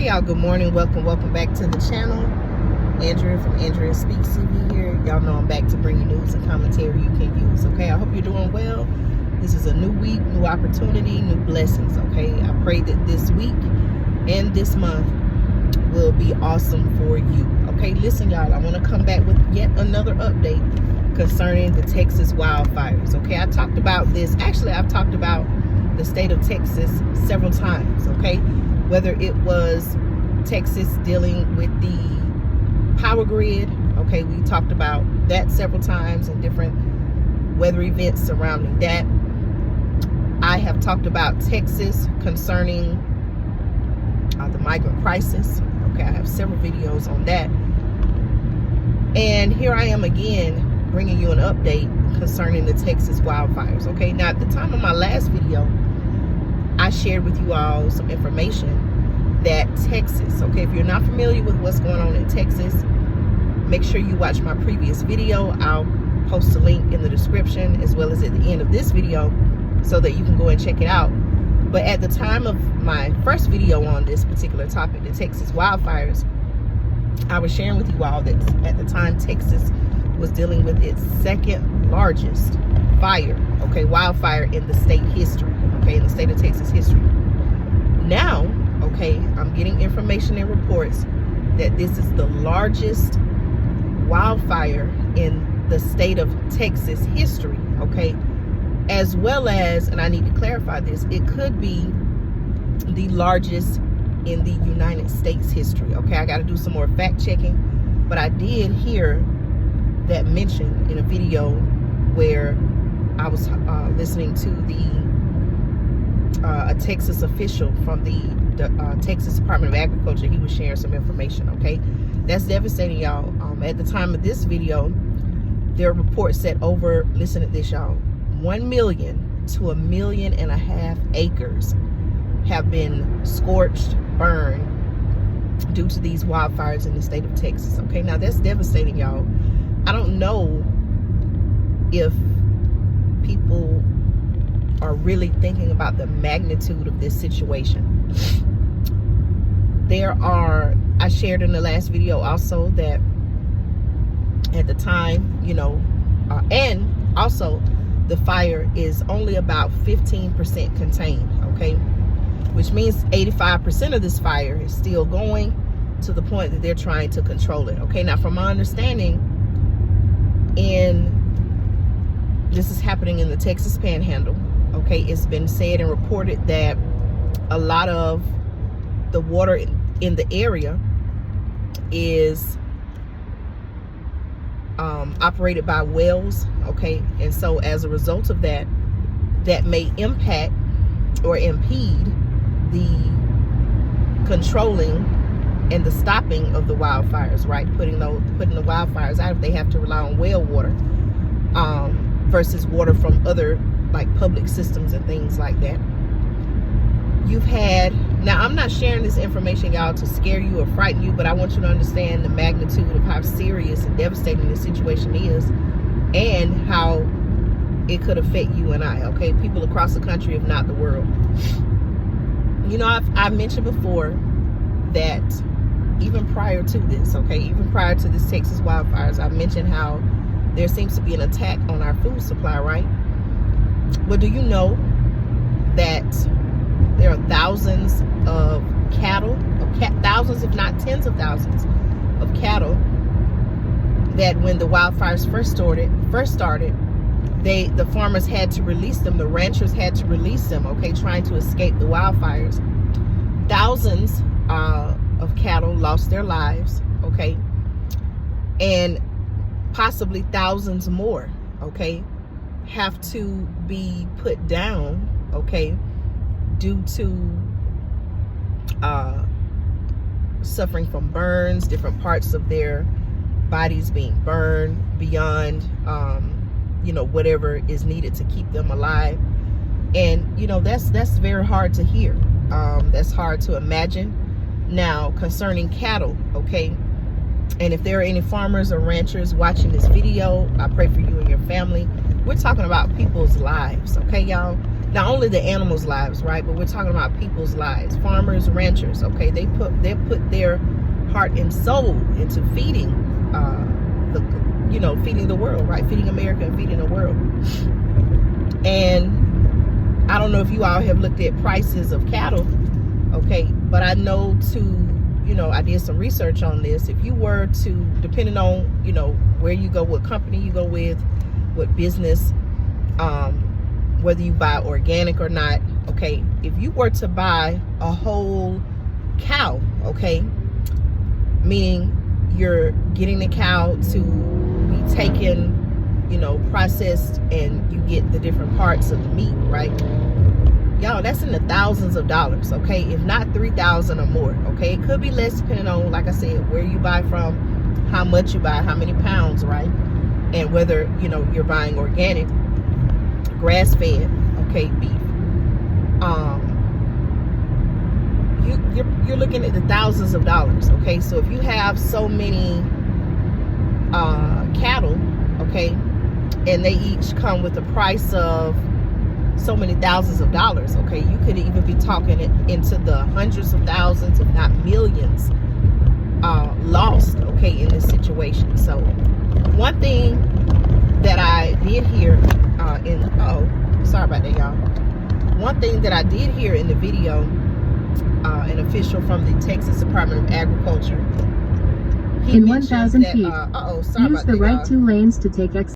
Hey y'all, good morning. Welcome back to the channel. Andrea from Andrea Speaks TV here. Y'all know I'm back to bring you news and commentary you can use. Okay, I hope you're doing well. This is a new week, new opportunity, new blessings. Okay, I pray that this week and this month will be awesome for you. Okay, listen y'all, I want to come back with yet another update concerning the Texas wildfires. Okay, I talked about this. Actually, I've talked about the state of Texas several times. Okay, whether it was Texas dealing with the power grid. Okay, we talked about that several times and different weather events surrounding that. I have talked about Texas concerning the migrant crisis. Okay, I have several videos on that. And here I am again bringing you an update concerning the Texas wildfires. Okay, now at the time of my last video, I shared with you all some information that Texas, okay, if you're not familiar with what's going on in Texas, make sure you watch my previous video. I'll post a link in the description as well as at the end of this video so that you can go and check it out. But at the time of my first video on this particular topic, the Texas wildfires, I was sharing with you all that at the time Texas was dealing with its second largest fire, okay, wildfire in the state history, okay, in the state of Texas history. Now, okay, I'm getting information and reports that this is the largest wildfire in the state of Texas history, okay, as well as, and I need to clarify this, it could be the largest in the United States history. Okay, I got to do some more fact checking, but I did hear that mentioned in a video where I was listening to a Texas official from the Texas Department of Agriculture. He was sharing some information. Okay, that's devastating, y'all. At the time of this video, there are reports that over, listen to this, y'all, 1 million to 1.5 million acres have been scorched, burned due to these wildfires in the state of Texas. Okay, now that's devastating, y'all. I don't know if people are really thinking about the magnitude of this situation. I shared in the last video also that at the time, you know, and also the fire is only about 15% contained, okay? Which means 85% of this fire is still going to the point that they're trying to control it. Okay, now from my understanding, this is happening in the Texas Panhandle. Okay, it's been said and reported that a lot of the water in the area is operated by wells. Okay, and so as a result of that, that may impact or impede the controlling and the stopping of the wildfires, right? Putting the wildfires out if they have to rely on well water versus water from other like public systems and things like that. You've had, now I'm not sharing this information, y'all, to scare you or frighten you, but I want you to understand the magnitude of how serious and devastating this situation is and how it could affect you and I, okay? People across the country, if not the world. You know, I've mentioned before that even prior to this, okay, even prior to this Texas wildfires, I mentioned how there seems to be an attack on our food supply, right? Well, do you know that there are thousands of cattle, thousands if not tens of thousands of cattle that when the wildfires first started, the farmers had to release them, the ranchers had to release them, okay, trying to escape the wildfires. Thousands of cattle lost their lives, okay, and possibly thousands more, okay, have to be put down, okay, due to suffering from burns, different parts of their bodies being burned beyond you know, whatever is needed to keep them alive. And you know, that's very hard to hear. That's hard to imagine. Now, concerning cattle, okay, and if there are any farmers or ranchers watching this video, I pray for you and your family. We're talking about people's lives, okay, y'all? not only the animals' lives, right, but we're talking about people's lives, farmers, ranchers. Okay, they put their heart and soul into feeding feeding the world, right, feeding America and feeding the world. And I don't know if you all have looked at prices of cattle, okay, but I know I did some research on this. If you were to, depending on where you go, what company you go with, what business, whether you buy organic or not, okay, if you were to buy a whole cow, okay, meaning you're getting the cow to be taken, processed, and you get the different parts of the meat, right? Y'all, that's in the thousands of dollars, okay, if not $3,000 or more. Okay, it could be less depending on, like I said, where you buy from, how much you buy, how many pounds, right, and whether you're buying organic, grass-fed, okay, beef. You're looking at the thousands of dollars. Okay, so if you have so many cattle, okay, and they each come with a price of so many thousands of dollars, okay, you could even be talking into the hundreds of thousands, if not millions, lost, okay, in this situation. So one thing that I did hear sorry about that, y'all. One thing that I did hear in the video, an official from the Texas Department of Agriculture, he in 1,000 feet, sorry use about the that, right y'all. 2 lanes to take exit.